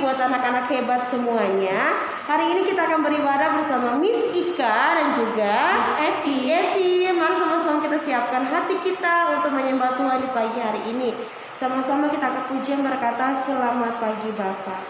buat anak-anak hebat semuanya. Hari ini kita akan beribadah bersama Miss Ika dan juga Miss Evi. Mari sama-sama kita siapkan hati kita untuk menyembah Tuhan di pagi hari ini. Sama-sama kita akan pujian berkata, selamat pagi Bapak.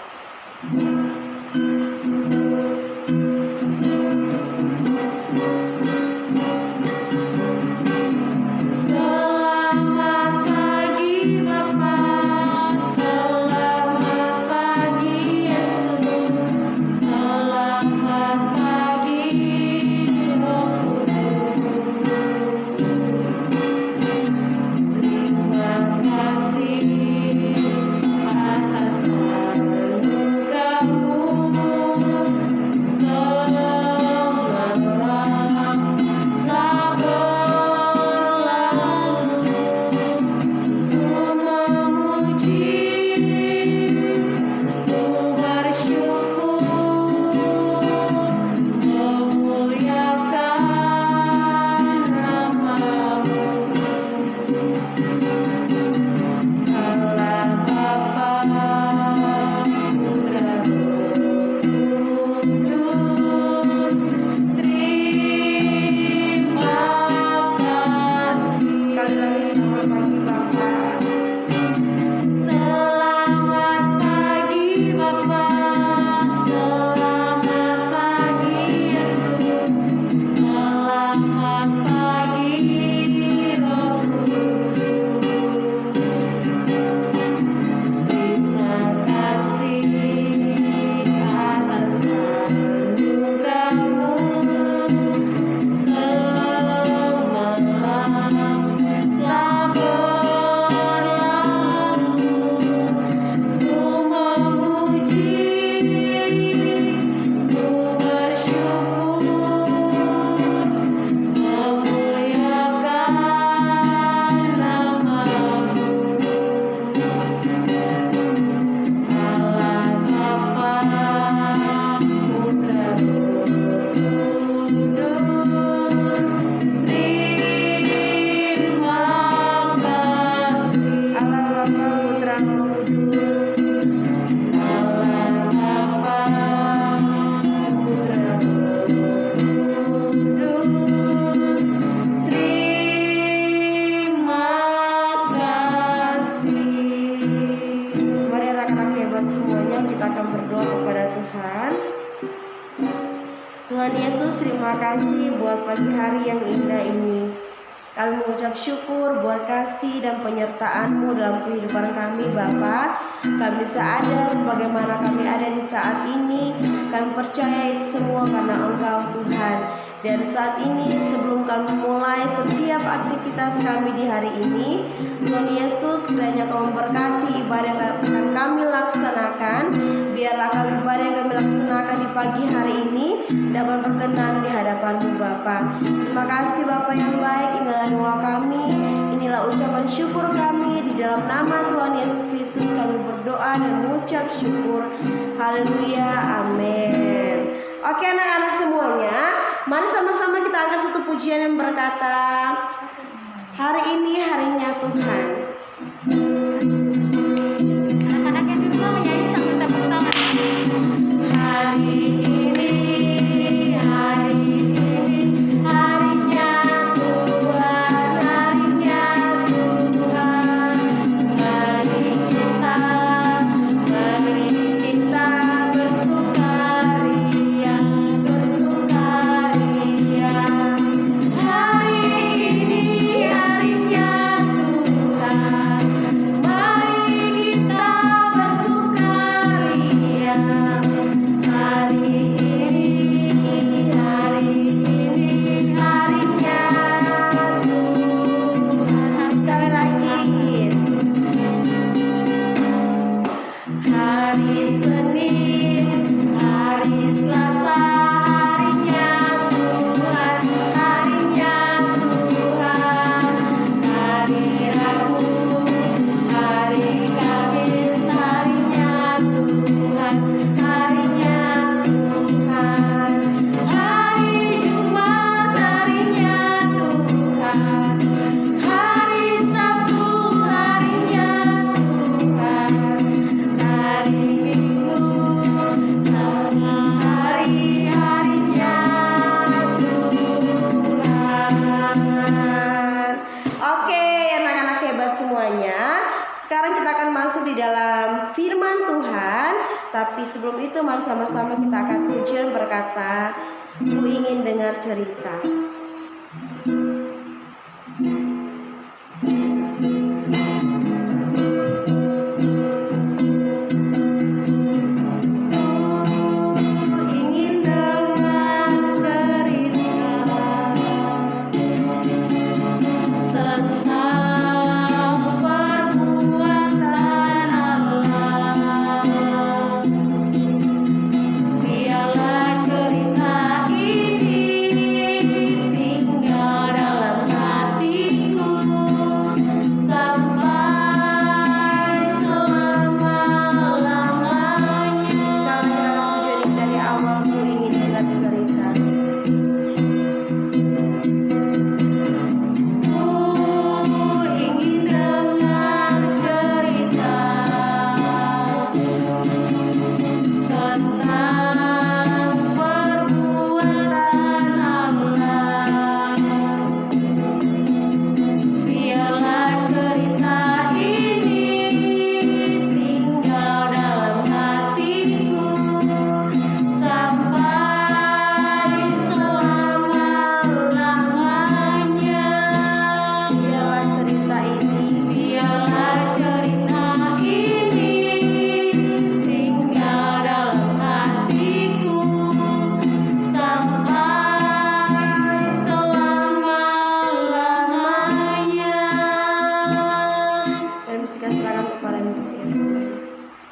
Tuhan Yesus, terima kasih buat pagi hari yang indah ini. Kami mengucap syukur buat kasih dan penyertaan-Mu dalam kehidupan kami, Bapa. Kami bisa ada sebagaimana kami ada di saat ini. Kami percaya itu semua karena Engkau, Tuhan. Dan saat ini sebelum kami mulai setiap aktivitas kami di hari ini, Tuhan Yesus kiranya Kau memberkati ibadah yang akan kami laksanakan. Biarlah kami ibadah yang kami laksanakan di pagi hari ini dapat berkenan di hadapan-Mu, Bapa. Terima kasih Bapa yang baik, inilah doa kami, inilah ucapan syukur kami. Di dalam nama Tuhan Yesus Kristus kami berdoa dan mengucap syukur. Haleluya, amin. Oke anak-anak semuanya, mari sama-sama kita angkat satu pujian yang berkata, hari ini harinya Tuhan. Anak-anak yang di rumah menyanyi sambil tepuk tangan. Hari ini harinya Tuhan, harinya Tuhan. Mari kita bersukaria. Hari ini harinya Tuhan. masuk di dalam firman Tuhan. Tapi sebelum itu mari sama-sama kita akan pujian berkata, ku ingin dengar cerita.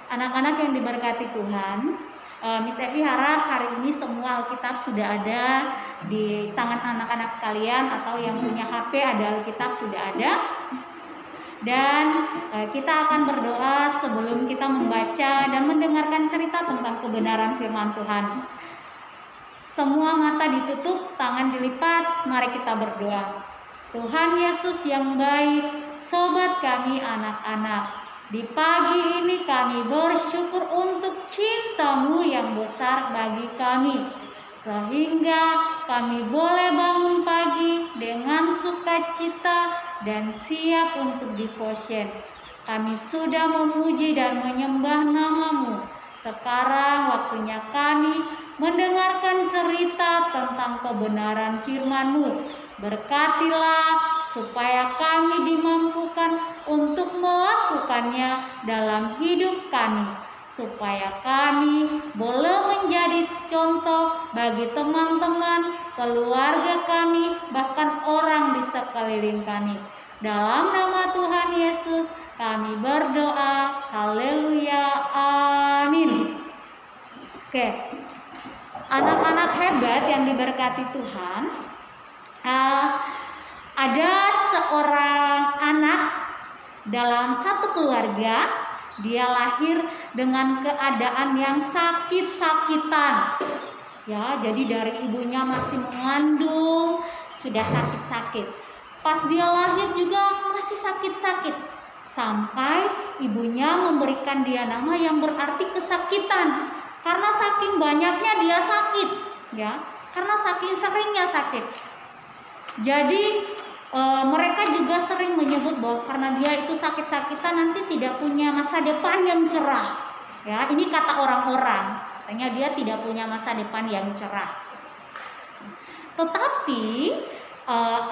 Anak-anak yang diberkati Tuhan, Miss Evi harap hari ini semua Alkitab sudah ada di tangan anak-anak sekalian, atau yang punya HP ada Alkitab sudah ada. Dan kita akan berdoa sebelum kita membaca dan mendengarkan cerita tentang kebenaran firman Tuhan. Semua mata ditutup, tangan dilipat, mari kita berdoa. Tuhan Yesus yang baik, sobat kami anak-anak, di pagi ini kami bersyukur untuk cinta-Mu yang besar bagi kami, sehingga kami boleh bangun pagi dengan sukacita dan siap untuk devotion. Kami sudah memuji dan menyembah nama-Mu. Sekarang waktunya kami mendengarkan cerita tentang kebenaran firman-Mu. Berkatilah supaya kami dimampukan untuk melakukannya dalam hidup kami, supaya kami boleh menjadi contoh bagi teman-teman, keluarga kami, bahkan orang di sekeliling kami. Dalam nama Tuhan Yesus kami berdoa, haleluya, amin. Oke, anak-anak hebat yang diberkati Tuhan, ada seorang anak dalam satu keluarga. Dia lahir dengan keadaan yang sakit-sakitan, ya. Jadi dari ibunya masih mengandung sudah sakit-sakit, pas dia lahir juga masih sakit-sakit, sampai ibunya memberikan dia nama yang berarti kesakitan, karena saking banyaknya dia sakit, ya, karena saking seringnya sakit. Jadi mereka juga sering menyebut bahwa karena dia itu sakit-sakitan nanti tidak punya masa depan yang cerah. Ya, ini kata orang-orang, katanya dia tidak punya masa depan yang cerah. Tetapi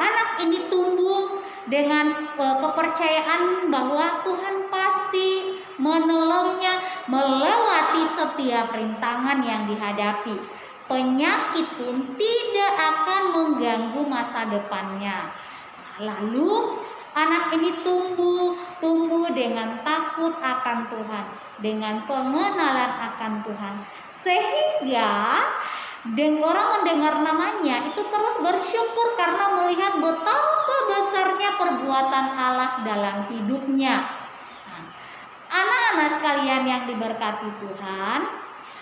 anak ini tumbuh dengan kepercayaan bahwa Tuhan pasti menolongnya melewati setiap rintangan yang dihadapi. Penyakit pun tidak akan mengganggu masa depannya. Lalu anak ini tumbuh dengan takut akan Tuhan, dengan pengenalan akan Tuhan, sehingga orang mendengar namanya itu terus bersyukur karena melihat betapa besarnya perbuatan Allah dalam hidupnya. Anak-anak sekalian yang diberkati Tuhan,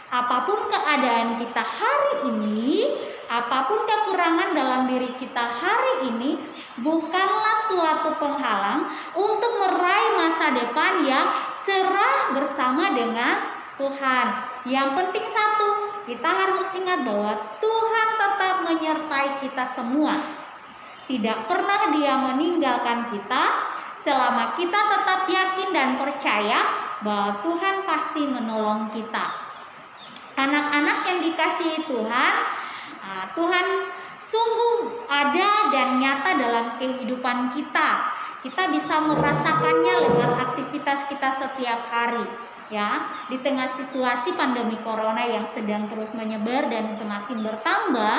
apapun keadaan kita hari ini, apapun kekurangan dalam diri kita hari ini, bukanlah suatu penghalang untuk meraih masa depan yang cerah bersama dengan Tuhan. Yang penting satu, kita harus ingat bahwa Tuhan tetap menyertai kita semua. Tidak pernah Dia meninggalkan kita selama kita tetap yakin dan percaya bahwa Tuhan pasti menolong kita. Anak-anak yang dikasihi Tuhan, Tuhan sungguh ada dan nyata dalam kehidupan kita. Kita bisa merasakannya lewat aktivitas kita setiap hari, ya. Di tengah situasi pandemi corona yang sedang terus menyebar dan semakin bertambah,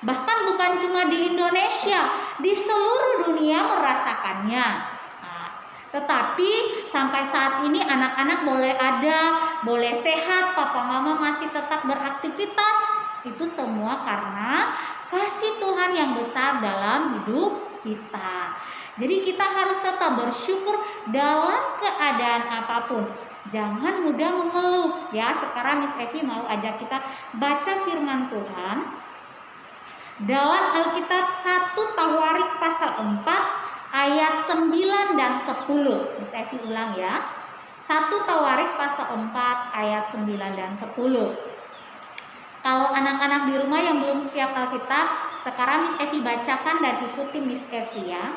bahkan bukan cuma di Indonesia, di seluruh dunia merasakannya. Tetapi sampai saat ini anak-anak boleh sehat, papa mama masih tetap beraktivitas. Itu semua karena kasih Tuhan yang besar dalam hidup kita. Jadi kita harus tetap bersyukur dalam keadaan apapun. Jangan mudah mengeluh, ya. Sekarang Miss Evi mau ajak kita baca firman Tuhan dalam Alkitab 1 Tawarik pasal 4 ayat 9 dan 10. Miss Evi ulang ya. 1 Tawarik pasal 4 ayat 9 dan 10. Kalau anak-anak di rumah yang belum siap Alkitab, sekarang Miss Evi bacakan dan ikuti Miss Evi ya.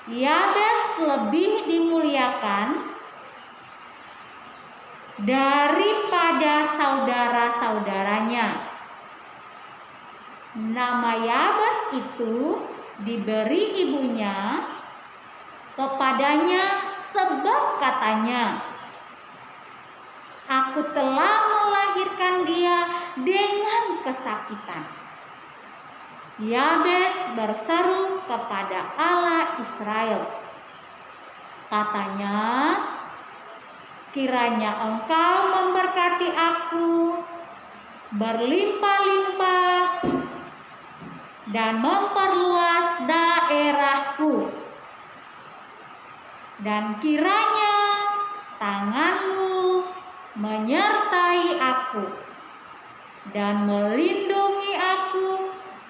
Yabes lebih dimuliakan daripada saudara-saudaranya. Nama Yabes itu diberi ibunya kepadanya sebab katanya, aku telah melahirkan dia dengan kesakitan. Yabes berseru kepada Allah Israel, katanya, kiranya engkau memberkati aku berlimpah-limpah dan memperluas daerahku, dan kiranya tanganmu menyertai aku dan melindungi aku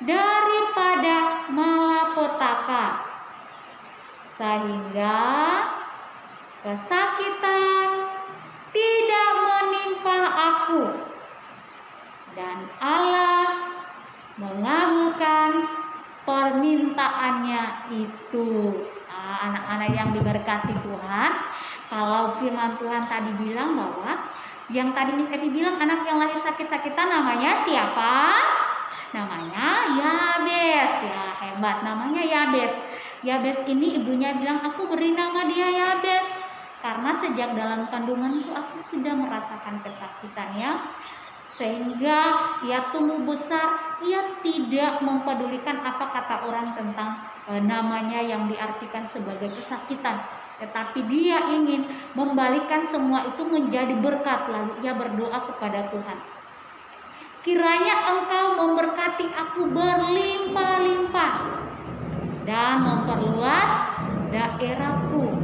daripada malapetaka, sehingga kesakitan tidak menimpa aku. Dan Allah mengabulkan permintaannya itu. Anak-anak yang diberkati Tuhan, kalau firman Tuhan tadi bilang bahwa yang tadi Miss Evi bilang anak yang lahir sakit-sakitan namanya siapa? Namanya Yabes, ya, hebat, namanya Yabes. Yabes ini ibunya bilang, aku beri nama dia Yabes karena sejak dalam kandunganku aku sudah merasakan kesakitannya, sehingga ia tumbuh besar, ia tidak mempedulikan apa kata orang tentang namanya yang diartikan sebagai kesakitan, tetapi dia ingin membalikkan semua itu menjadi berkat. Lalu ia berdoa kepada Tuhan, kiranya engkau memberkati aku berlimpah-limpah dan memperluas daerahku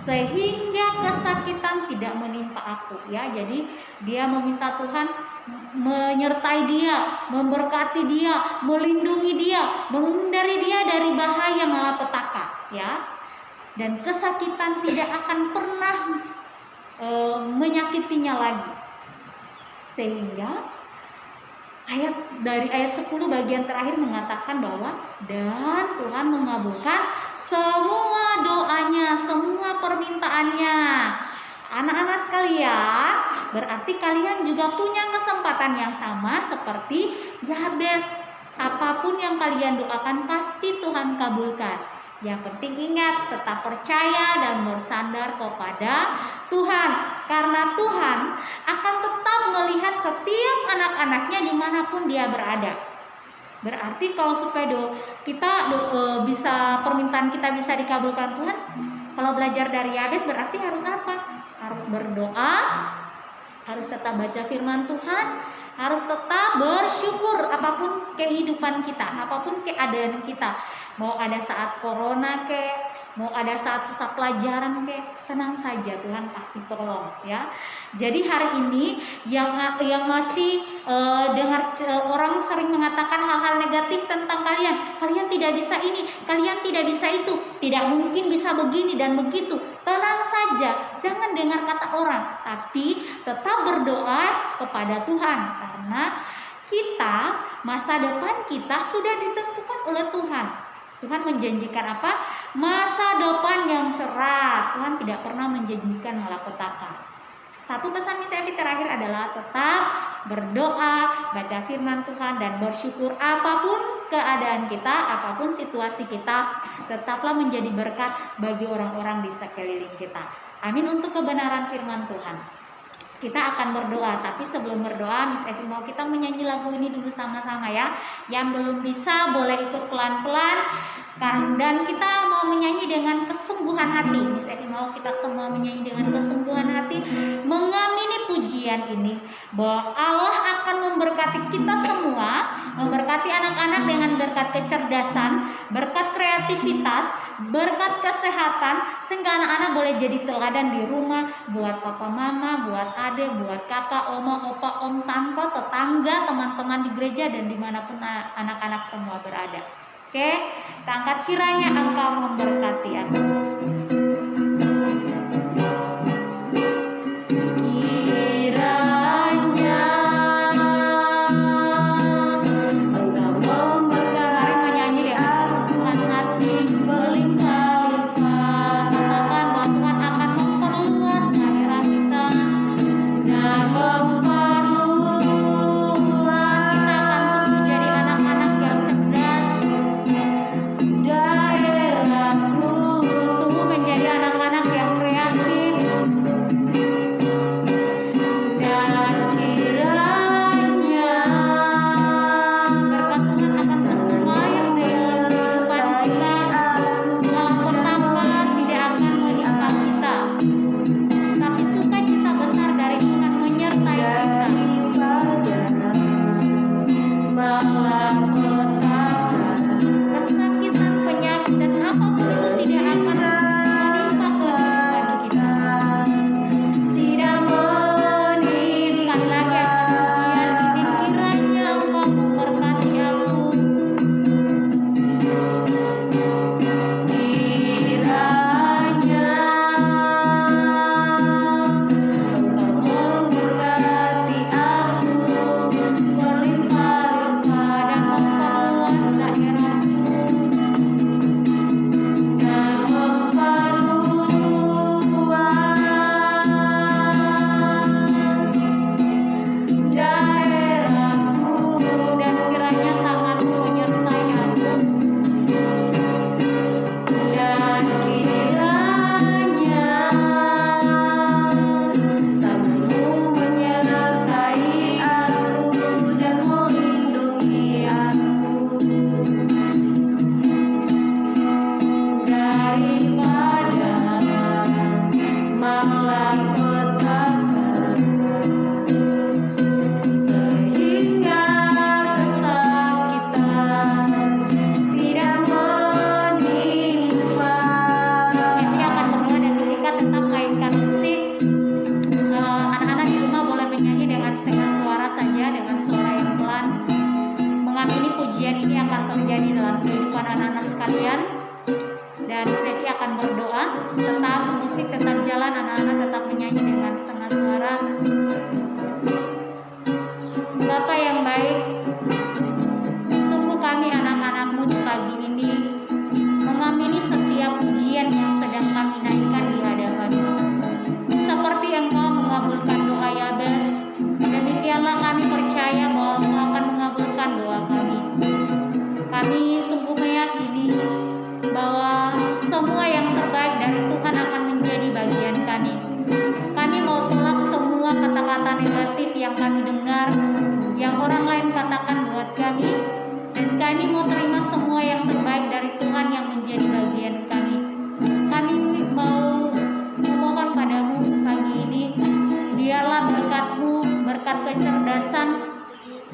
sehingga kesakitan tidak menimpa aku, ya. Jadi dia meminta Tuhan menyertai dia, memberkati dia, melindungi dia, menghindari dia dari bahaya malapetaka, ya. Dan kesakitan tidak akan pernah menyakitinya lagi. Sehingga ayat 10 bagian terakhir mengatakan bahwa dan Tuhan mengabulkan semua doanya, semua permintaannya. Anak-anak sekalian, berarti kalian juga punya kesempatan yang sama seperti Yabes. Apapun yang kalian doakan pasti Tuhan kabulkan. Yang penting ingat, tetap percaya dan bersandar kepada Tuhan, karena Tuhan akan tetap melihat setiap anak-anaknya dimanapun dia berada. Berarti kalau supaya permintaan kita bisa dikabulkan Tuhan, kalau belajar dari Yabes berarti harus apa? Harus berdoa, harus tetap baca firman Tuhan, harus tetap bersyukur apapun kehidupan kita, apapun keadaan kita. Mau ada saat corona mau ada saat susah pelajaran tenang saja, Tuhan pasti tolong, ya. Jadi hari ini yang masih dengar orang sering mengatakan hal-hal negatif tentang kalian tidak bisa ini, kalian tidak bisa itu, tidak mungkin bisa begini dan begitu. Tenang saja, jangan dengar kata orang, tapi tetap berdoa kepada Tuhan, karena masa depan kita sudah ditentukan oleh Tuhan. Tuhan menjanjikan apa? masa depan yang cerah. Tuhan tidak pernah menjanjikan malapetaka. Satu pesan Miss Evi terakhir adalah tetap berdoa, baca firman Tuhan, dan bersyukur apapun keadaan kita, apapun situasi kita, tetaplah menjadi berkat bagi orang-orang di sekeliling kita. Amin untuk kebenaran firman Tuhan. Kita akan berdoa, tapi sebelum berdoa Miss Evi mau kita menyanyi lagu ini dulu sama-sama ya. Yang belum bisa boleh ikut pelan-pelan, dan kita mau menyanyi dengan kesungguhan hati. Miss Evi mau kita semua menyanyi dengan kesungguhan hati, mengamini pujian ini bahwa Allah akan memberkati kita semua, memberkati anak-anak dengan berkat kecerdasan, berkat kreativitas, berkat kesehatan, sehingga anak-anak boleh jadi teladan di rumah buat papa mama, buat adik, buat kakak, oma, opa, om, tante, tetangga, teman-teman di gereja, dan dimanapun anak-anak semua berada. Oke, angkat kiranya Engkau memberkati aku.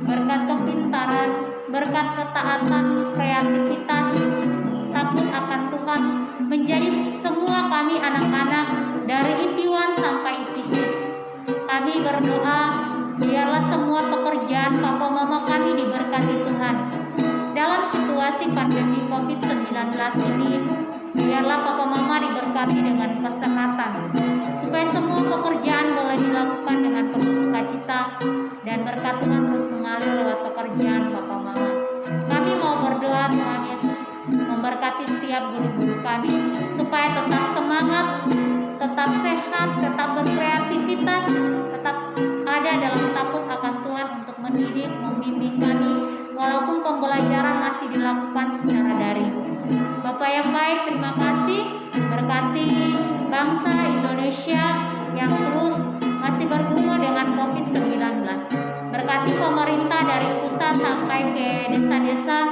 Berkat kepintaran, berkat ketaatan, kreativitas, takut akan Tuhan menjadi semua kami anak-anak dari IP1 sampai IP6. Kami berdoa biarlah semua pekerjaan papa mama kami diberkati Tuhan. Dalam situasi pandemi COVID-19 ini, biarlah papa mama diberkati dengan kesehatan, supaya semua pekerjaan boleh dilakukan dengan penuh sukacita, dan berkat Tuhan terus mengalir lewat pekerjaan papa mama. Kami mau berdoa Tuhan Yesus memberkati setiap guru-guru kami. kami supaya tetap semangat, tetap sehat, tetap berkreativitas, tetap ada dalam takut akan Tuhan untuk mendidik, membimbing kami walaupun pembelajaran masih dilakukan secara daring. Bapak yang baik, terima kasih, berkati bangsa Indonesia yang terus masih bergumul dengan COVID-19. Berkati pemerintah dari pusat sampai ke desa-desa,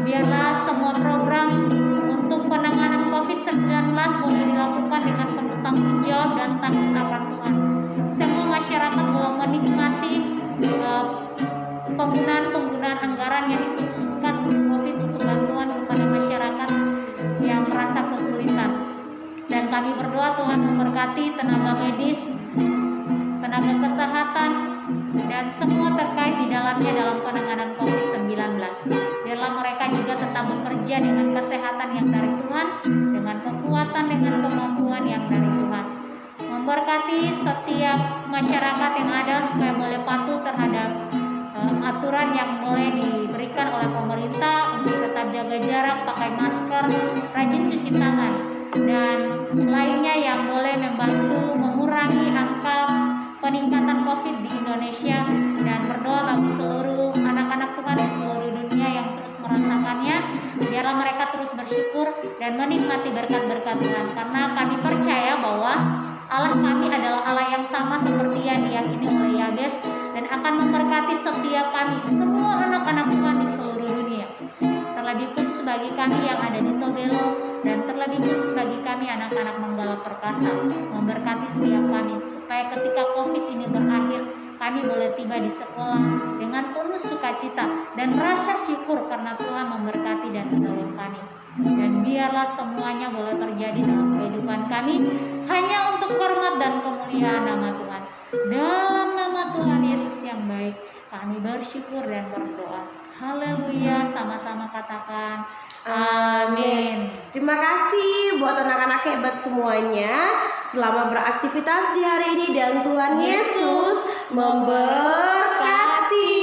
biarlah semua program untuk penanganan COVID-19 boleh dilakukan dengan penuh tanggung jawab dan takut akan Tuhan. Semua masyarakat boleh menikmati penggunaan anggaran yang dikhususkan untuk COVID untuk bantuan kepada masyarakat yang merasa kesulitan. Dan kami berdoa Tuhan memberkati tenaga medis, tenaga kesehatan, dan semua terkait di dalamnya dalam penanganan COVID-19. Biarlah mereka juga tetap bekerja dengan kesehatan yang dari Tuhan, dengan kekuatan, dengan kemampuan yang dari Tuhan. Memberkati setiap masyarakat yang ada supaya boleh patuh terhadap aturan yang boleh diberikan oleh pemerintah untuk tetap jaga jarak, pakai masker, rajin cuci tangan, dan lainnya yang boleh membantu mengurangi angka peningkatan COVID di Indonesia. Dan berdoa bagi seluruh anak-anak Tuhan di seluruh dunia yang terus merasakannya, biarlah mereka terus bersyukur dan menikmati berkat-berkat Tuhan, karena kami percaya bahwa Allah kami adalah Allah yang sama seperti yang diyakini oleh Yabes, dan akan memberkati setiap kami, semua anak-anak Tuhan di seluruh dunia. Terlebih khusus bagi kami yang ada di Tobelo, dan terlebih khusus bagi kami anak-anak Manggala Perkasa, memberkati setiap kami supaya ketika COVID ini berakhir, kami boleh tiba di sekolah dengan penuh sukacita dan rasa syukur karena Tuhan memberkati dan menolong kami. Dan biarlah semuanya boleh terjadi dalam kehidupan kami hanya untuk hormat dan kemuliaan nama Tuhan. Dalam nama Tuhan Yesus yang baik, kami bersyukur dan berdoa. Haleluya, sama-sama katakan amin. Terima kasih buat anak-anak hebat semuanya. Selamat beraktivitas di hari ini dan Tuhan Yesus memberkati.